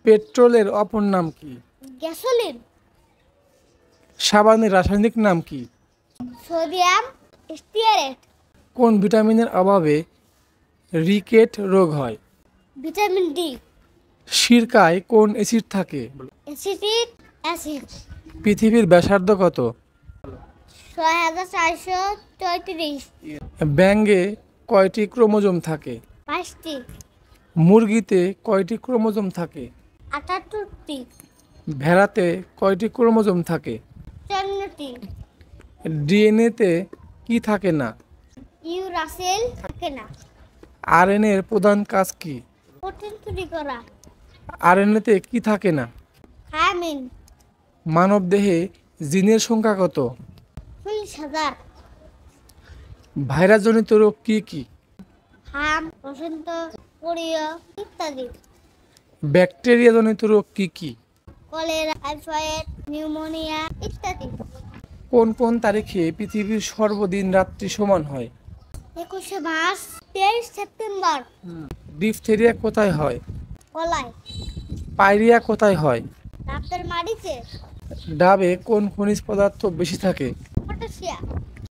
পেট্রোলের অপর নাম কি? গ্যাসোলিন। সাবানের রাসায়নিক নাম কি? Sodium stearate. কোন ভিটামিনের অভাবে রিকেট রোগ হয়? Vitamin D. সিরকায় কোন অ্যাসিড থাকে? Acetic acid. পৃথিবীর ব্যাসার্ধ কত? 6434। ব্যাঙে কয়টি ক্রোমোজোম থাকে? 5টি। মুরগিতে কয়টি ক্রোমোজোম থাকে? 78টি। ভেড়াতে কয়টি ক্রোমোজোম থাকে? 54টি। ডিএনএতে কি থাকে না? ইউরাসেল থাকে না। আরএনএ এর প্রধান কাজ কি? প্রোটিন তৈরি করা। আরএনএতে কি থাকে না? থায়ামিন। মানবদেহে জিনের সংখ্যা কত? 40,000। ভাইরাসজনিত রোগ কি কি? হাম, বসন্ত, পোলিও ইত্যাদি। ব্যাকটেরিয়াজনিত রোগ কি কি? কলেরা, টাইফয়েড, নিউমোনিয়া ইত্যাদি। কোন কোন তারিখে পৃথিবীর সর্বদিন রাত্রি সমান হয়? 21শে মার্চ, 23 সেপ্টেম্বর। ডিফথেরিয়া কোথায় হয়? কলাই। পায়রিয়া কোথায় হয়? ডাক্তার মারিতে। ডাবে কোন খনিজ পদার্থ বেশি থাকে? পটাশিয়াম।